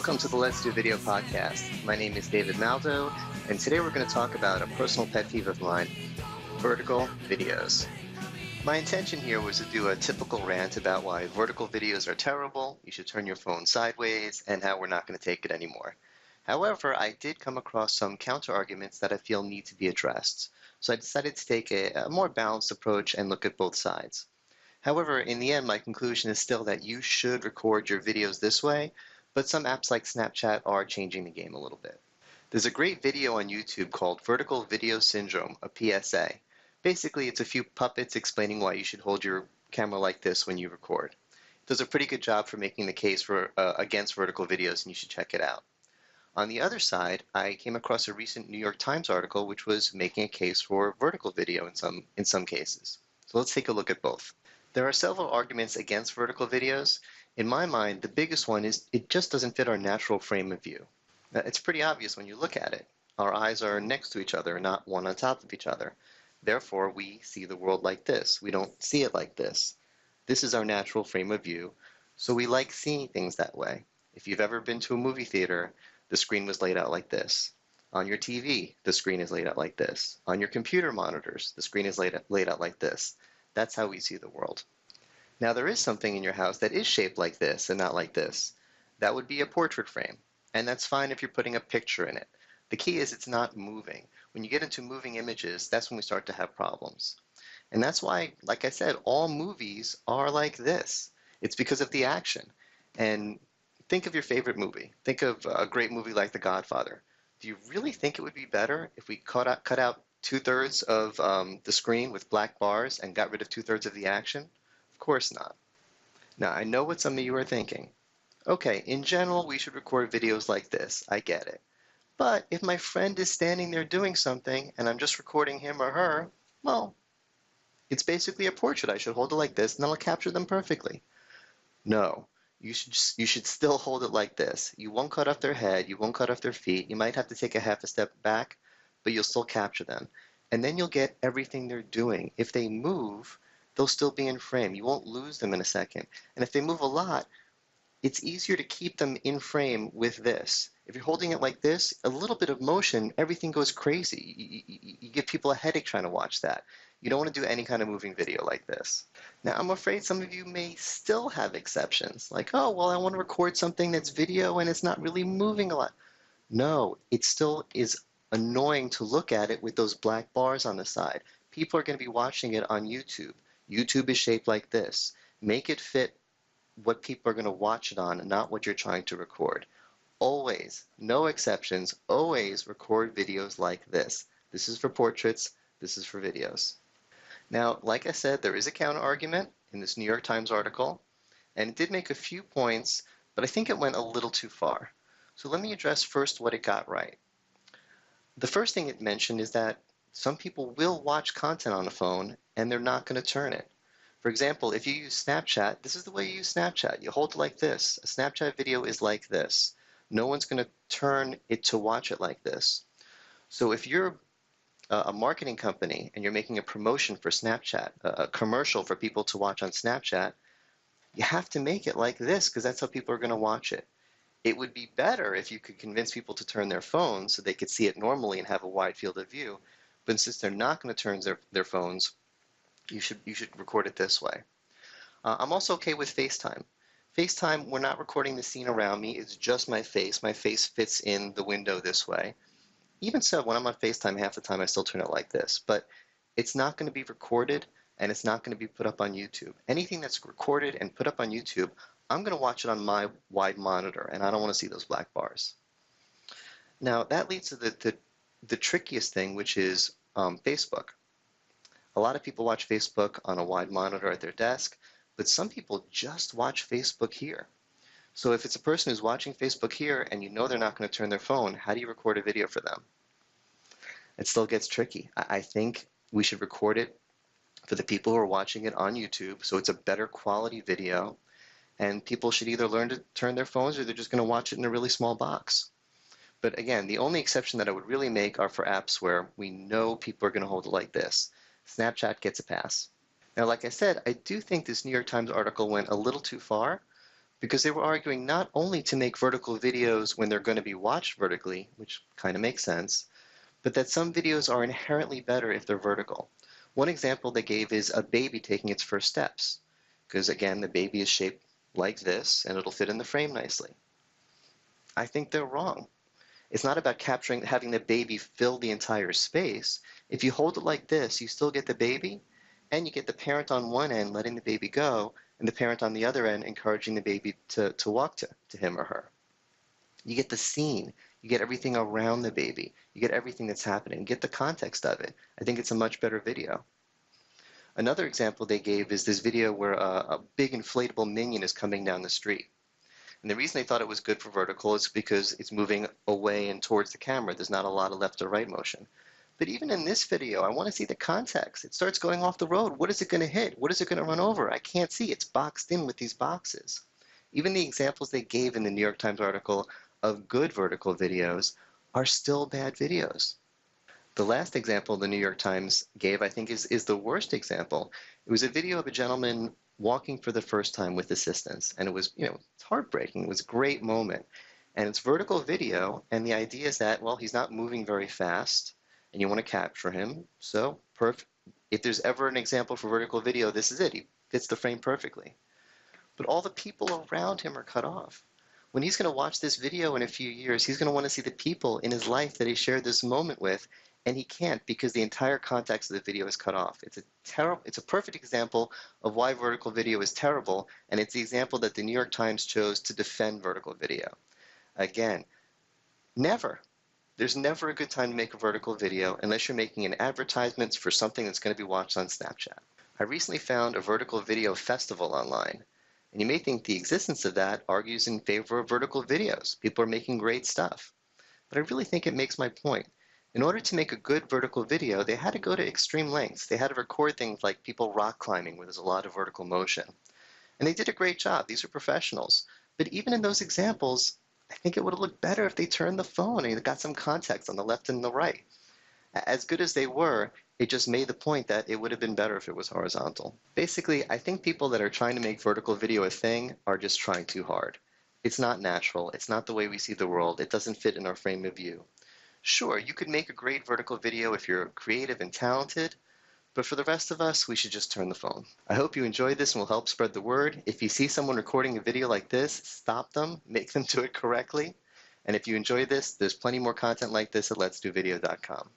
Welcome to the Let's Do Video podcast. My name is David Maldo, and today we're going to talk about a personal pet peeve of mine, vertical videos. My intention here was to do a typical rant about why vertical videos are terrible, you should turn your phone sideways, and how we're not going to take it anymore. However, I did come across some counter-arguments that I feel need to be addressed, so I decided to take a more balanced approach and look at both sides. However, in the end, my conclusion is still that you should record your videos this way, but some apps like Snapchat are changing the game a little bit. There's a great video on YouTube called Vertical Video Syndrome, a PSA. Basically, it's a few puppets explaining why you should hold your camera like this when you record. It does a pretty good job for making the case for against vertical videos, and you should check it out. On the other side, I came across a recent New York Times article which was making a case for vertical video in some cases. So let's take a look at both. There are several arguments against vertical videos. In my mind, the biggest one is it just doesn't fit our natural frame of view. Now, it's pretty obvious when you look at it. Our eyes are next to each other, not one on top of each other. Therefore, we see the world like this. We don't see it like this. This is our natural frame of view, so we like seeing things that way. If you've ever been to a movie theater, the screen was laid out like this. On your TV, the screen is laid out like this. On your computer monitors, the screen is laid out like this. That's how we see the world. Now, there is something in your house that is shaped like this and not like this. That would be a portrait frame, and that's fine if you're putting a picture in it. The key is it's not moving. When you get into moving images, that's when we start to have problems. And that's why, like I said, all movies are like this. It's because of the action. And think of your favorite movie. Think of a great movie like The Godfather. Do you really think it would be better if we cut out two-thirds of the screen with black bars and got rid of two-thirds of the action? Of course not. Now, I know what some of you are thinking. Okay, in general, we should record videos like this. I get it. But if my friend is standing there doing something and I'm just recording him or her, well, it's basically a portrait. I should hold it like this and I'll capture them perfectly. No, you should still hold it like this. You won't cut off their head. You won't cut off their feet. You might have to take a half a step back, but you'll still capture them. And then you'll get everything they're doing. If they move, they'll still be in frame. You won't lose them in a second. And if they move a lot, it's easier to keep them in frame with this. If you're holding it like this, a little bit of motion, everything goes crazy. You give people a headache trying to watch that. You don't want to do any kind of moving video like this. Now, I'm afraid some of you may still have exceptions. Like, oh, well, I want to record something that's video and it's not really moving a lot. No, it still is annoying to look at it with those black bars on the side. People are going to be watching it on YouTube. YouTube is shaped like this. Make it fit what people are going to watch it on and not what you're trying to record. Always, no exceptions, always record videos like this. This is for portraits, this is for videos. Now, like I said, there is a counter argument in this New York Times article, and it did make a few points, but I think it went a little too far. So let me address first what it got right. The first thing it mentioned is that some people will watch content on a phone and they're not going to turn it. For example, if you use Snapchat, this is the way you use Snapchat. You hold it like this. A Snapchat video is like this. No one's going to turn it to watch it like this. So if you're a marketing company and you're making a promotion for Snapchat, a commercial for people to watch on Snapchat, you have to make it like this because that's how people are going to watch it. It would be better if you could convince people to turn their phones so they could see it normally and have a wide field of view. But since they're not going to turn their phones, you should record it this way. I'm also okay with FaceTime. FaceTime, we're not recording the scene around me. It's just my face. My face fits in the window this way. Even so, when I'm on FaceTime, half the time I still turn it like this. But it's not going to be recorded, and it's not going to be put up on YouTube. Anything that's recorded and put up on YouTube, I'm going to watch it on my wide monitor, and I don't want to see those black bars. Now, that leads to the trickiest thing, which is Facebook. A lot of people watch Facebook on a wide monitor at their desk, but some people just watch Facebook here. So if it's a person who's watching Facebook here and you know they're not going to turn their phone, how do you record a video for them? It still gets tricky. I think we should record it for the people who are watching it on YouTube so it's a better quality video, and people should either learn to turn their phones or they're just going to watch it in a really small box. But again, the only exception that I would really make are for apps where we know people are going to hold it like this. Snapchat gets a pass. Now, like I said, I do think this New York Times article went a little too far, because they were arguing not only to make vertical videos when they're going to be watched vertically, which kind of makes sense, but that some videos are inherently better if they're vertical. One example they gave is a baby taking its first steps, because again, the baby is shaped like this, and it'll fit in the frame nicely. I think they're wrong. It's not about having the baby fill the entire space. If you hold it like this, you still get the baby, and you get the parent on one end letting the baby go, and the parent on the other end encouraging the baby to walk to him or her. You get the scene. You get everything around the baby. You get everything that's happening. You get the context of it. I think it's a much better video. Another example they gave is this video where a big inflatable minion is coming down the street. And the reason they thought it was good for vertical is because it's moving away and towards the camera. There's not a lot of left or right motion. But even in this video, I want to see the context. It starts going off the road. What is it going to hit? What is it going to run over? I can't see. It's boxed in with these boxes. Even the examples they gave in the New York Times article of good vertical videos are still bad videos. The last example the New York Times gave, I think, is the worst example. It was a video of a gentleman walking for the first time with assistance, and it was, it's heartbreaking. It was a great moment. And it's vertical video, and the idea is that, well, he's not moving very fast, and you want to capture him. So, if there's ever an example for vertical video, this is it. He fits the frame perfectly. But all the people around him are cut off. When he's going to watch this video in a few years, he's going to want to see the people in his life that he shared this moment with, and he can't because the entire context of the video is cut off. It's a perfect example of why vertical video is terrible, and it's the example that the New York Times chose to defend vertical video. Again, there's never a good time to make a vertical video unless you're making an advertisement for something that's going to be watched on Snapchat. I recently found a vertical video festival online. And you may think the existence of that argues in favor of vertical videos. People are making great stuff. But I really think it makes my point. In order to make a good vertical video, they had to go to extreme lengths. They had to record things like people rock climbing where there's a lot of vertical motion. And they did a great job. These are professionals. But even in those examples, I think it would have looked better if they turned the phone and got some context on the left and the right. As good as they were, it just made the point that it would have been better if it was horizontal. Basically, I think people that are trying to make vertical video a thing are just trying too hard. It's not natural. It's not the way we see the world. It doesn't fit in our frame of view. Sure, you could make a great vertical video if you're creative and talented, but for the rest of us, we should just turn the phone. I hope you enjoyed this and will help spread the word. If you see someone recording a video like this, stop them, make them do it correctly. And if you enjoy this, there's plenty more content like this at letsdovideo.com.